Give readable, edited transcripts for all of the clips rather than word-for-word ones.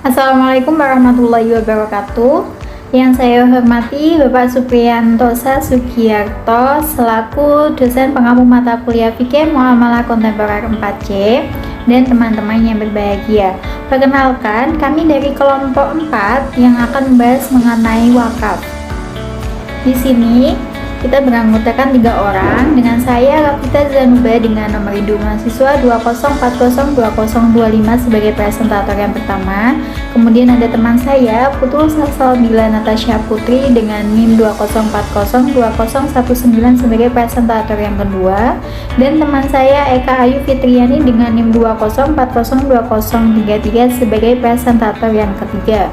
Assalamualaikum warahmatullahi wabarakatuh. Yang saya hormati Bapak Supriyantosa Sugiarto selaku dosen pengampu mata kuliah Fikih Muamalah Kontemporer 4C dan teman-teman yang berbahagia. Perkenalkan, kami dari kelompok 4 yang akan membahas mengenai wakaf. Di sini kita beranggotakan 3 orang, dengan saya Rafita Zanuba dengan nomor induk mahasiswa 20402025 sebagai presentator yang pertama. Kemudian ada teman saya Putul Salsabila Natasha Putri dengan NIM 20402019 sebagai presentator yang kedua, dan teman saya Eka Ayu Fitriani dengan NIM 20402033 sebagai presentator yang ketiga.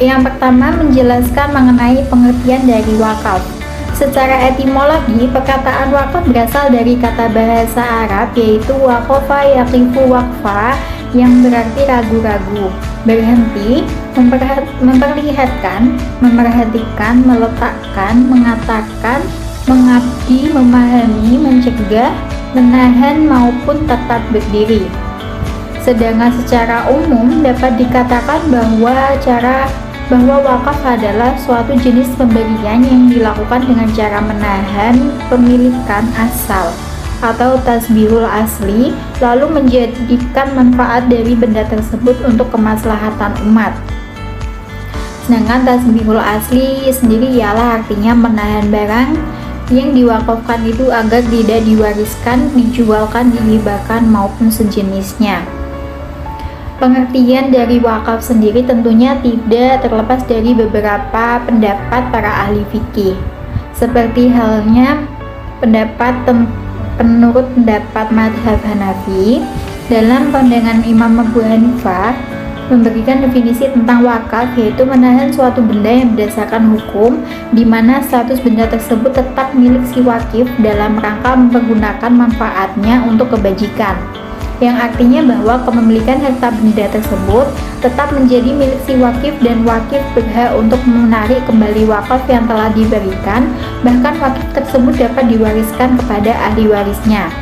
Yang pertama, menjelaskan mengenai pengertian dari wakaf. Secara etimologi, perkataan wakaf berasal dari kata bahasa Arab yaitu waqafa yaqifu waqfa, yang berarti ragu-ragu, berhenti, memperlihatkan, memerhatikan, meletakkan, mengatakan, mengabdi, memahami, mencegah, menahan maupun tetap berdiri. Sedangkan secara umum dapat dikatakan bahwa wakaf adalah suatu jenis pemberian yang dilakukan dengan cara menahan pemilikan asal atau tasbihul asli, lalu menjadikan manfaat dari benda tersebut untuk kemaslahatan umat. Sedangkan tasbihul asli sendiri ialah artinya menahan barang yang diwakafkan itu agar tidak diwariskan, dijualkan, dihibahkan maupun sejenisnya. Pengertian dari wakaf sendiri tentunya tidak terlepas dari beberapa pendapat para ahli fikih, seperti halnya menurut pendapat madhab Hanafi. Dalam pandangan Imam Abu Hanifah memberikan definisi tentang wakaf, yaitu menahan suatu benda yang berdasarkan hukum, di mana status benda tersebut tetap milik si wakif dalam rangka mempergunakan manfaatnya untuk kebajikan, yang artinya bahwa kepemilikan harta benda tersebut tetap menjadi milik si wakif dan wakif berhak untuk menarik kembali wakaf yang telah diberikan, bahkan wakif tersebut dapat diwariskan kepada ahli warisnya.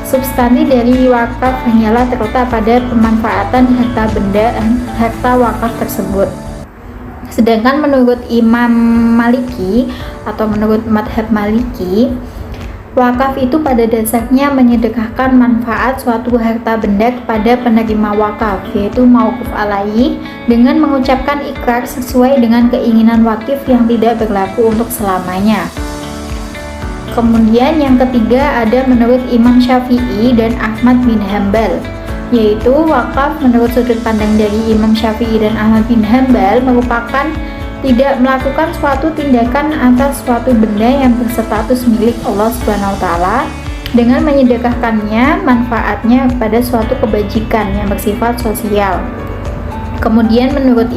Substansi dari wakaf hanyalah terletak pada pemanfaatan harta wakaf tersebut. Sedangkan menurut Imam Maliki atau menurut madhab Maliki, wakaf itu pada dasarnya menyedekahkan manfaat suatu harta benda kepada penerima wakaf, yaitu mauquf alaihi, dengan mengucapkan ikrar sesuai dengan keinginan wakif yang tidak berlaku untuk selamanya. Kemudian yang ketiga ada menurut Imam Syafi'i dan Ahmad bin Hambal, yaitu wakaf menurut sudut pandang dari Imam Syafi'i dan Ahmad bin Hambal merupakan tidak melakukan suatu tindakan atas suatu benda yang berstatus milik Allah SWT dengan menyedekahkannya manfaatnya kepada suatu kebajikan yang bersifat sosial. Kemudian menurut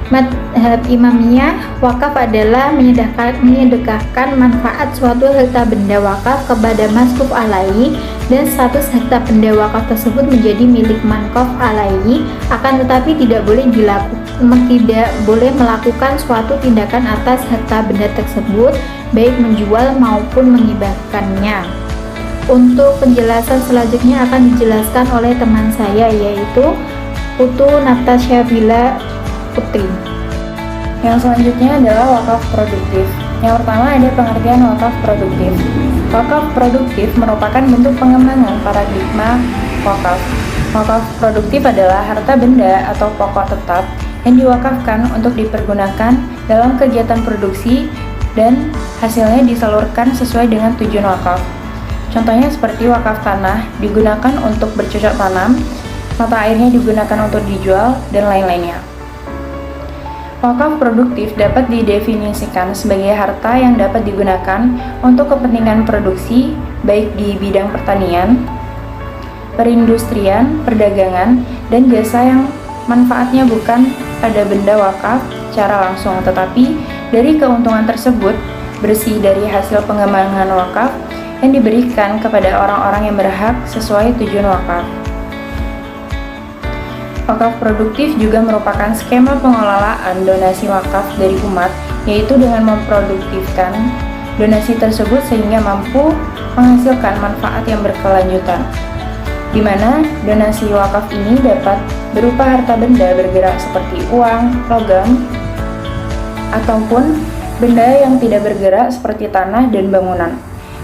madhab Imamiyah, wakaf adalah menyedekahkan manfaat suatu harta benda wakaf kepada masquf alaihi, dan status harta benda wakaf tersebut menjadi milik manquf alaihi, akan tetapi tidak boleh melakukan suatu tindakan atas harta benda tersebut, baik menjual maupun menghibahkannya. Untuk penjelasan selanjutnya akan dijelaskan oleh teman saya, yaitu Putu Natasha Bila Putri. Yang selanjutnya adalah wakaf produktif. Yang pertama ada pengertian wakaf produktif. Wakaf produktif merupakan bentuk pengembangan paradigma wakaf. Wakaf produktif adalah harta benda atau pokok tetap yang diwakafkan untuk dipergunakan dalam kegiatan produksi dan hasilnya disalurkan sesuai dengan tujuan wakaf. Contohnya seperti wakaf tanah digunakan untuk bercocok tanam, mata airnya digunakan untuk dijual, dan lain-lainnya. Wakaf produktif dapat didefinisikan sebagai harta yang dapat digunakan untuk kepentingan produksi, baik di bidang pertanian, perindustrian, perdagangan, dan jasa yang manfaatnya bukan pada benda wakaf secara langsung, tetapi dari keuntungan tersebut bersih dari hasil pengembangan wakaf yang diberikan kepada orang-orang yang berhak sesuai tujuan wakaf. Wakaf produktif juga merupakan skema pengelolaan donasi wakaf dari umat, yaitu dengan memproduktifkan donasi tersebut sehingga mampu menghasilkan manfaat yang berkelanjutan. di mana donasi wakaf ini dapat berupa harta benda bergerak seperti uang, logam, ataupun benda yang tidak bergerak seperti tanah dan bangunan.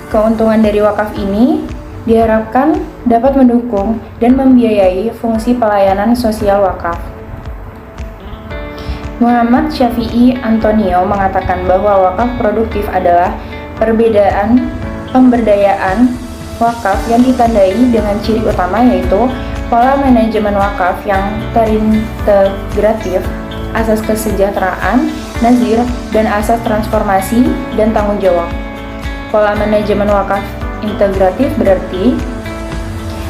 Keuntungan dari wakaf ini diharapkan dapat mendukung dan membiayai fungsi pelayanan sosial wakaf. Muhammad Syafi'i Antonio mengatakan bahwa wakaf produktif adalah perbedaan pemberdayaan wakaf yang ditandai dengan ciri utama yaitu pola manajemen wakaf yang terintegratif, asas kesejahteraan, nazir, dan asas transformasi dan tanggung jawab. Pola manajemen wakaf integratif berarti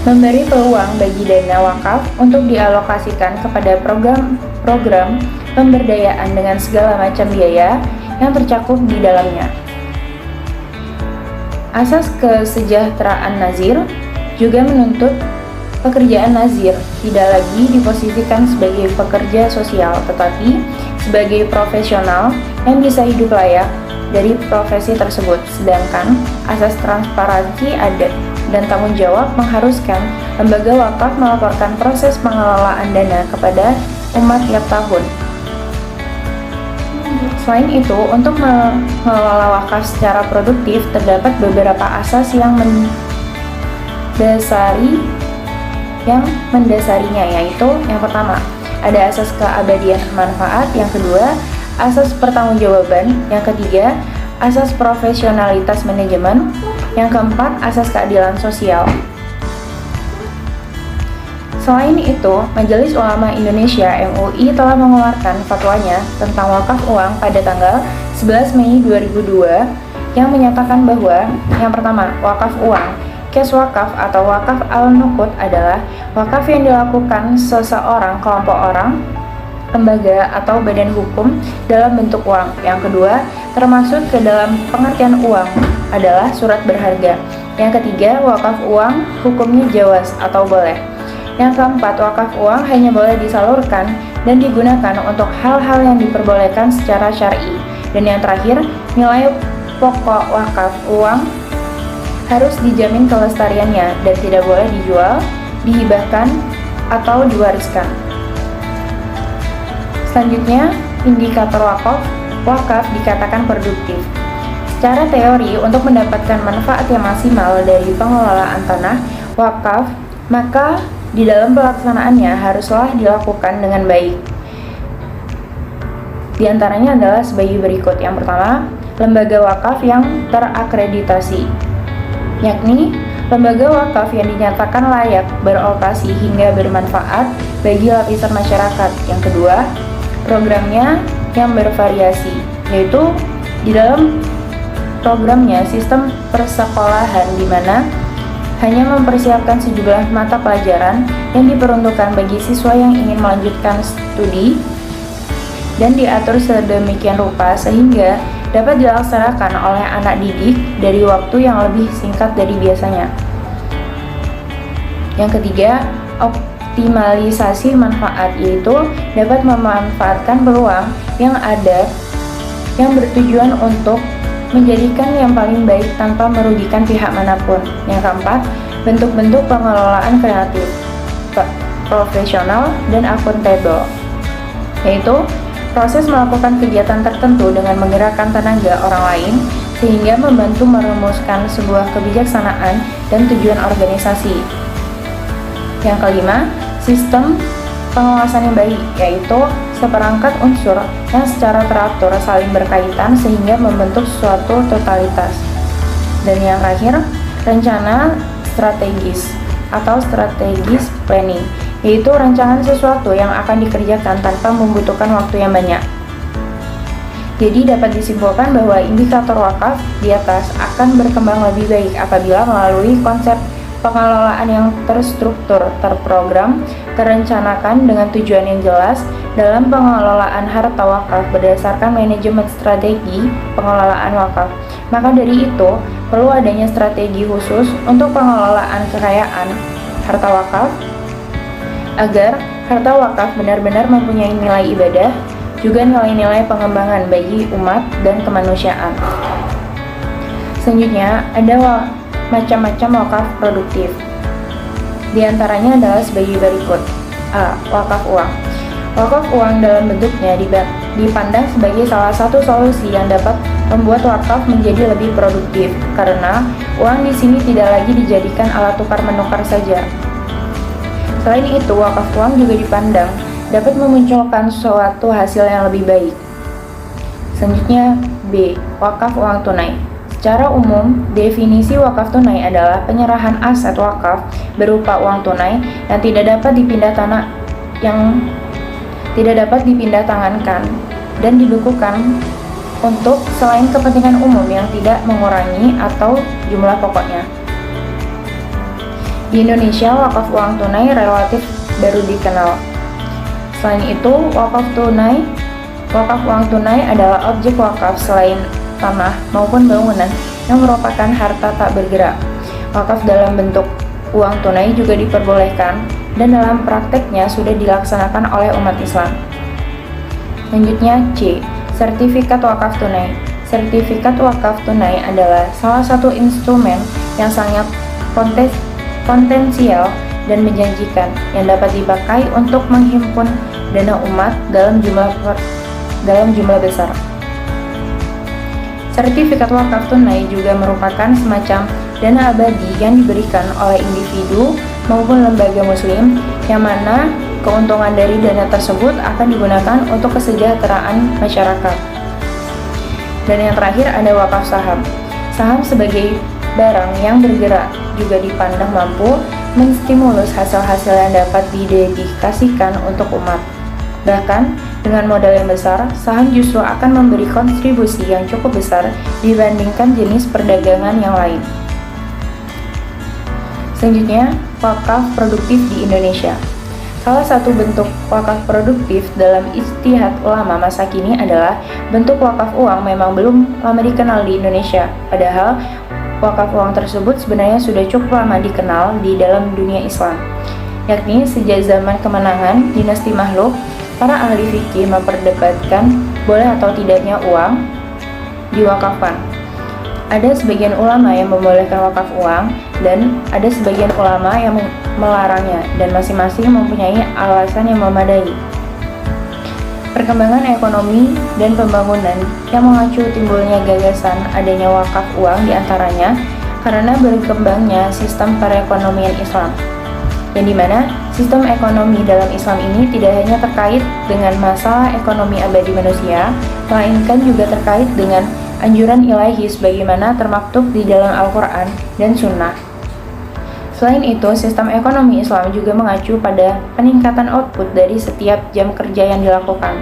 memberi peluang bagi dana wakaf untuk dialokasikan kepada program pemberdayaan dengan segala macam biaya yang tercakup di dalamnya. Asas kesejahteraan nazir juga menuntut pekerjaan nazir tidak lagi diposisikan sebagai pekerja sosial, tetapi sebagai profesional yang bisa hidup layak dari profesi tersebut. Sedangkan asas transparansi adat dan tanggung jawab mengharuskan lembaga wakaf melaporkan proses pengelolaan dana kepada umat tiap tahun. Selain itu, untuk mengelola wakaf secara produktif terdapat beberapa asas yang mendasarinya, yaitu yang pertama, ada asas keabadian manfaat, yang kedua, asas pertanggungjawaban, yang ketiga, asas profesionalitas manajemen, yang keempat, asas keadilan sosial. Selain itu, Majelis Ulama Indonesia (MUI) telah mengeluarkan fatwanya tentang wakaf uang pada tanggal 11 Mei 2002 yang menyatakan bahwa yang pertama, wakaf uang, kes wakaf atau wakaf al-nuqud adalah wakaf yang dilakukan seseorang, kelompok orang, lembaga atau badan hukum dalam bentuk uang. Yang kedua, termasuk ke dalam pengertian uang adalah surat berharga. Yang ketiga, wakaf uang hukumnya jawaz atau boleh. Yang keempat, wakaf uang hanya boleh disalurkan dan digunakan untuk hal-hal yang diperbolehkan secara syar'i. Dan yang terakhir, nilai pokok wakaf uang harus dijamin kelestariannya dan tidak boleh dijual, dihibahkan, atau diwariskan. Selanjutnya, indikator wakaf dikatakan produktif. Secara teori, untuk mendapatkan manfaat yang maksimal dari pengelolaan tanah wakaf, maka di dalam pelaksanaannya haruslah dilakukan dengan baik. Di antaranya adalah sebagai berikut. Yang pertama, lembaga wakaf yang terakreditasi, yakni lembaga wakaf yang dinyatakan layak beroperasi hingga bermanfaat bagi lapisan masyarakat. Yang kedua, programnya yang bervariasi, yaitu di dalam programnya sistem persekolahan di mana hanya mempersiapkan sejumlah mata pelajaran yang diperuntukkan bagi siswa yang ingin melanjutkan studi dan diatur sedemikian rupa sehingga dapat dilaksanakan oleh anak didik dari waktu yang lebih singkat dari biasanya. Yang ketiga, optimalisasi manfaat, yaitu dapat memanfaatkan peluang yang ada yang bertujuan untuk menjadikan yang paling baik tanpa merugikan pihak manapun. Yang keempat, bentuk-bentuk pengelolaan kreatif, profesional, dan akuntabel, yaitu proses melakukan kegiatan tertentu dengan menggerakkan tenaga orang lain sehingga membantu merumuskan sebuah kebijaksanaan dan tujuan organisasi. Yang kelima, sistem pengawasan yang baik, yaitu seperangkat unsur yang secara teratur saling berkaitan sehingga membentuk suatu totalitas. Dan yang terakhir, rencana strategis atau strategis planning, yaitu rancangan sesuatu yang akan dikerjakan tanpa membutuhkan waktu yang banyak. Jadi dapat disimpulkan bahwa indikator wakaf di atas akan berkembang lebih baik apabila melalui konsep pengelolaan yang terstruktur, terprogram, terencanakan dengan tujuan yang jelas dalam pengelolaan harta wakaf berdasarkan manajemen strategi pengelolaan wakaf. Maka dari itu, perlu adanya strategi khusus untuk pengelolaan kekayaan harta wakaf agar harta wakaf benar-benar mempunyai nilai ibadah, juga nilai-nilai pengembangan bagi umat dan kemanusiaan. Selanjutnya, ada macam-macam wakaf produktif. Di antaranya adalah sebagai berikut. A. Wakaf uang. Wakaf uang dalam bentuknya dipandang sebagai salah satu solusi yang dapat membuat wakaf menjadi lebih produktif, karena uang di sini tidak lagi dijadikan alat tukar menukar saja. Selain itu, wakaf uang juga dipandang dapat memunculkan suatu hasil yang lebih baik. Selanjutnya, B. Wakaf uang tunai. Secara umum, definisi wakaf tunai adalah penyerahan aset wakaf berupa uang tunai yang tidak dapat dipindah tangankan dan dibekukan untuk selain kepentingan umum yang tidak mengurangi atau jumlah pokoknya. Di Indonesia, wakaf uang tunai relatif baru dikenal. Selain itu, wakaf uang tunai adalah objek wakaf selain tanah maupun bangunan yang merupakan harta tak bergerak. Wakaf dalam bentuk uang tunai juga diperbolehkan dan dalam prakteknya sudah dilaksanakan oleh umat Islam. Selanjutnya C. Sertifikat wakaf tunai. Sertifikat wakaf tunai adalah salah satu instrumen yang sangat potensial dan menjanjikan yang dapat dipakai untuk menghimpun dana umat dalam jumlah besar. Sertifikat wakaf tunai juga merupakan semacam dana abadi yang diberikan oleh individu maupun lembaga muslim, yang mana keuntungan dari dana tersebut akan digunakan untuk kesejahteraan masyarakat. Dan yang terakhir ada wakaf saham. Saham sebagai barang yang bergerak juga dipandang mampu menstimulus hasil-hasil yang dapat didedikasikan untuk umat. Bahkan, dengan modal yang besar, saham justru akan memberi kontribusi yang cukup besar dibandingkan jenis perdagangan yang lain. Selanjutnya, wakaf produktif di Indonesia. Salah satu bentuk wakaf produktif dalam ijtihad ulama masa kini adalah bentuk wakaf uang memang belum lama dikenal di Indonesia. Padahal, wakaf uang tersebut sebenarnya sudah cukup lama dikenal di dalam dunia Islam, yakni sejak zaman kemenangan dinasti Makhluk. Para ahli fikih memperdebatkan boleh atau tidaknya uang diwakafkan. Ada sebagian ulama yang membolehkan wakaf uang dan ada sebagian ulama yang melarangnya, dan masing-masing mempunyai alasan yang memadai. Perkembangan ekonomi dan pembangunan yang mengacu timbulnya gagasan adanya wakaf uang diantaranya karena berkembangnya sistem perekonomian Islam, yang dimana sistem ekonomi dalam Islam ini tidak hanya terkait dengan masalah ekonomi abadi manusia, melainkan juga terkait dengan anjuran ilahi sebagaimana termaktub di dalam Al-Quran dan Sunnah. Selain itu, sistem ekonomi Islam juga mengacu pada peningkatan output dari setiap jam kerja yang dilakukan.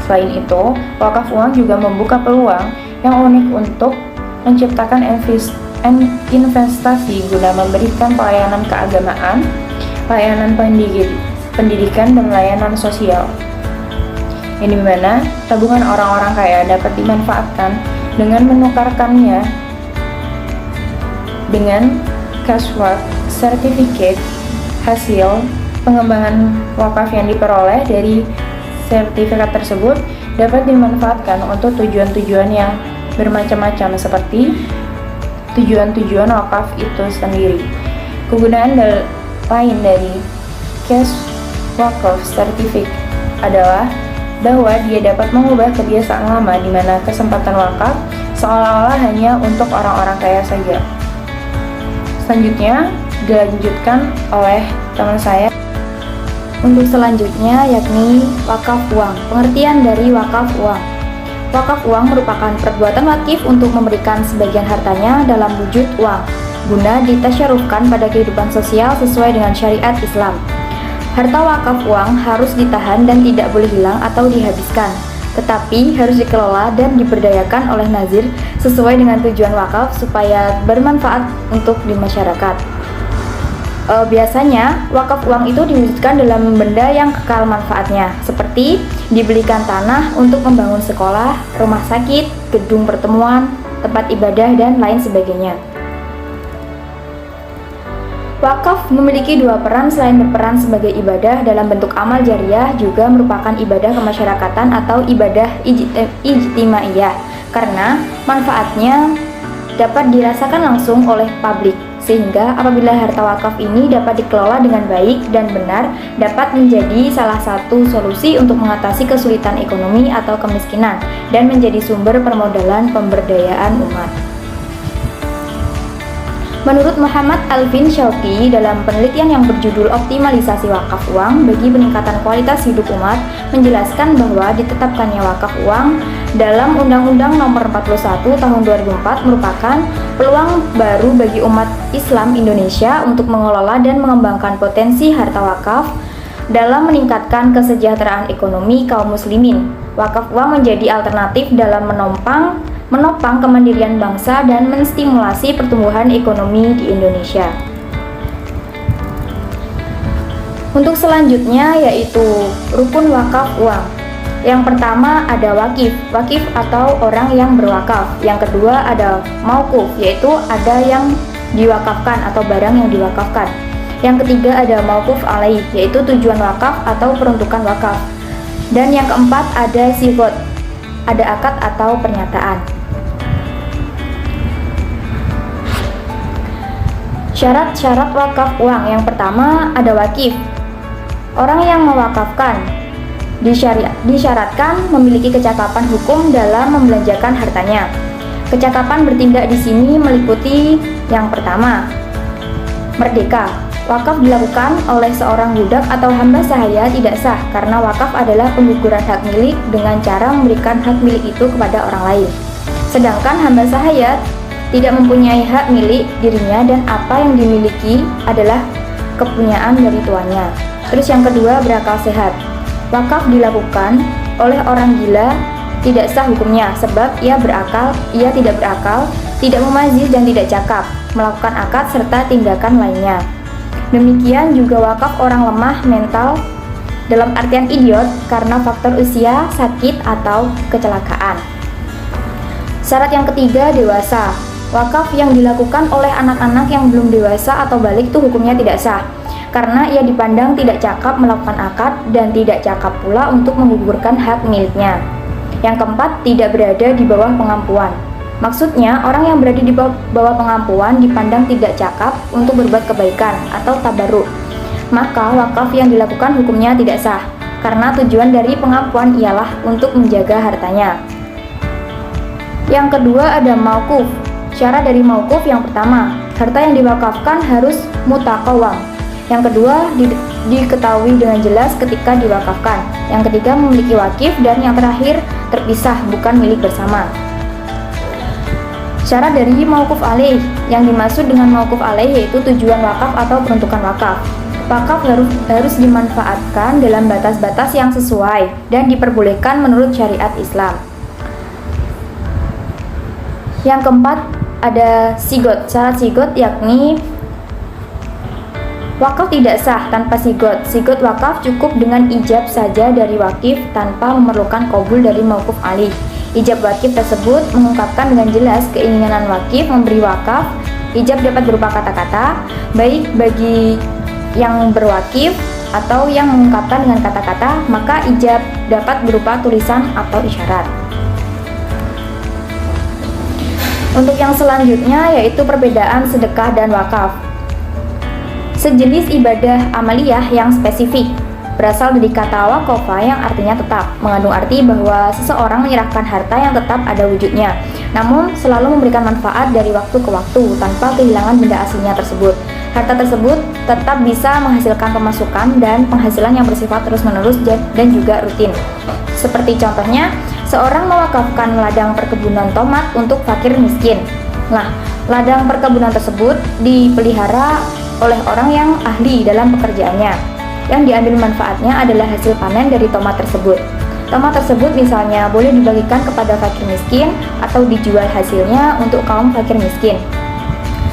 Selain itu, wakaf uang juga membuka peluang yang unik untuk menciptakan investasi guna memberikan pelayanan keagamaan, layanan pendidikan, dan layanan sosial. Yang dimana tabungan orang-orang kaya dapat dimanfaatkan dengan menukarkannya dengan cashback certificate. Hasil pengembangan wakaf yang diperoleh dari sertifikat tersebut dapat dimanfaatkan untuk tujuan-tujuan yang bermacam-macam seperti tujuan-tujuan wakaf itu sendiri. Kegunaan lain dari cash wakaf certificate adalah bahwa dia dapat mengubah kebiasaan lama di mana kesempatan wakaf seolah-olah hanya untuk orang-orang kaya saja. Selanjutnya dilanjutkan oleh teman saya untuk selanjutnya, yakni wakaf uang. Pengertian dari wakaf uang. Wakaf uang merupakan perbuatan wakif untuk memberikan sebagian hartanya dalam wujud uang guna ditasyarufkan pada kehidupan sosial sesuai dengan syariat Islam. Harta wakaf uang harus ditahan dan tidak boleh hilang atau dihabiskan, tetapi harus dikelola dan diberdayakan oleh nazir sesuai dengan tujuan wakaf supaya bermanfaat untuk di masyarakat. Biasanya wakaf uang itu diwujudkan dalam benda yang kekal manfaatnya, seperti dibelikan tanah untuk membangun sekolah, rumah sakit, gedung pertemuan, tempat ibadah, dan lain sebagainya. Wakaf memiliki dua peran. Selain berperan sebagai ibadah dalam bentuk amal jariah, juga merupakan ibadah kemasyarakatan atau ibadah ijtimaiyah, karena manfaatnya dapat dirasakan langsung oleh publik, sehingga apabila harta wakaf ini dapat dikelola dengan baik dan benar, dapat menjadi salah satu solusi untuk mengatasi kesulitan ekonomi atau kemiskinan dan menjadi sumber permodalan pemberdayaan umat. Menurut Muhammad Alvin Shawki, dalam penelitian yang berjudul Optimalisasi Wakaf Uang bagi Peningkatan Kualitas Hidup Umat, menjelaskan bahwa ditetapkannya wakaf uang dalam Undang-Undang Nomor 41 Tahun 2004 merupakan peluang baru bagi umat Islam Indonesia untuk mengelola dan mengembangkan potensi harta wakaf dalam meningkatkan kesejahteraan ekonomi kaum muslimin. Wakaf uang menjadi alternatif dalam menopang kemandirian bangsa dan menstimulasi pertumbuhan ekonomi di Indonesia. Untuk selanjutnya yaitu rukun wakaf uang. Yang pertama ada wakif atau orang yang berwakaf. Yang kedua ada mauquf, yaitu ada yang diwakafkan atau barang yang diwakafkan. Yang ketiga ada mauquf alaih, yaitu tujuan wakaf atau peruntukan wakaf. Dan yang keempat ada sigot, ada akad atau pernyataan. Syarat-syarat wakaf uang. Yang pertama ada wakif. Orang yang mewakafkan disyaratkan memiliki kecakapan hukum dalam membelanjakan hartanya. Kecakapan bertindak di sini meliputi yang pertama, merdeka. Wakaf dilakukan oleh seorang budak atau hamba sahaya tidak sah karena wakaf adalah pengguguran hak milik dengan cara memberikan hak milik itu kepada orang lain. Sedangkan hamba sahaya tidak mempunyai hak milik dirinya dan apa yang dimiliki adalah kepunyaan dari tuannya. Terus yang kedua berakal sehat. Wakaf dilakukan oleh orang gila tidak sah hukumnya sebab ia tidak berakal, tidak mumazis dan tidak cakap, melakukan akad serta tindakan lainnya. Demikian juga wakaf orang lemah mental dalam artian idiot karena faktor usia, sakit atau kecelakaan. Syarat yang ketiga dewasa. Wakaf yang dilakukan oleh anak-anak yang belum dewasa atau balik itu hukumnya tidak sah karena ia dipandang tidak cakap melakukan akad dan tidak cakap pula untuk menggugurkan hak miliknya. Yang keempat, tidak berada di bawah pengampuan. Maksudnya, orang yang berada di bawah pengampuan dipandang tidak cakap untuk berbuat kebaikan atau tabarruk. Maka wakaf yang dilakukan hukumnya tidak sah karena tujuan dari pengampuan ialah untuk menjaga hartanya. Yang kedua ada mauquf. Syarat dari mauquf yang pertama, harta yang diwakafkan harus mutaqawam. Yang kedua, diketahui dengan jelas ketika diwakafkan. Yang ketiga, memiliki wakif. Dan yang terakhir, terpisah, bukan milik bersama. Syarat dari mauquf alaih. Yang dimaksud dengan mauquf alaih yaitu tujuan wakaf atau peruntukan wakaf. Wakaf harus dimanfaatkan dalam batas-batas yang sesuai dan diperbolehkan menurut syariat Islam. Yang keempat, ada sigot. Syarat sigot yakni wakaf tidak sah tanpa sigot. Sigot wakaf cukup dengan ijab saja dari wakif tanpa memerlukan qabul dari mauquf alaih. Ijab wakif tersebut mengungkapkan dengan jelas keinginan wakif memberi wakaf. Ijab dapat berupa kata-kata, baik bagi yang berwakif atau yang mengungkapkan dengan kata-kata, maka ijab dapat berupa tulisan atau isyarat. Untuk yang selanjutnya yaitu perbedaan sedekah dan wakaf. Sejenis ibadah amaliyah yang spesifik, berasal dari kata waqafa yang artinya tetap, mengandung arti bahwa seseorang menyerahkan harta yang tetap ada wujudnya, namun selalu memberikan manfaat dari waktu ke waktu tanpa kehilangan benda aslinya tersebut. Harta tersebut tetap bisa menghasilkan pemasukan dan penghasilan yang bersifat terus-menerus dan juga rutin. Seperti contohnya, seorang mewakafkan ladang perkebunan tomat untuk fakir miskin. Nah, ladang perkebunan tersebut dipelihara oleh orang yang ahli dalam pekerjaannya. Yang diambil manfaatnya adalah hasil panen dari tomat tersebut. Tomat tersebut misalnya boleh dibagikan kepada fakir miskin atau dijual hasilnya untuk kaum fakir miskin.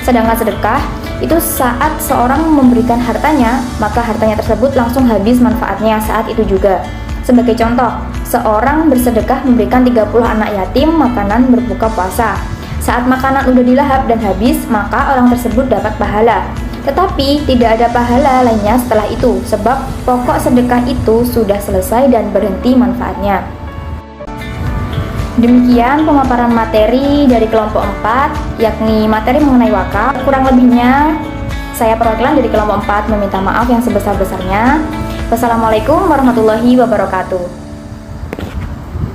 Sedangkan sedekah itu saat seorang memberikan hartanya, maka hartanya tersebut langsung habis manfaatnya saat itu juga. Sebagai contoh, seorang bersedekah memberikan 30 anak yatim makanan berbuka puasa. Saat makanan udah dilahap dan habis, maka orang tersebut dapat pahala. Tetapi tidak ada pahala lainnya setelah itu, sebab pokok sedekah itu sudah selesai dan berhenti manfaatnya. Demikian pemaparan materi dari kelompok 4, yakni materi mengenai wakaf. Kurang lebihnya, saya perwakilan dari kelompok 4 meminta maaf yang sebesar-besarnya. Wassalamualaikum warahmatullahi wabarakatuh.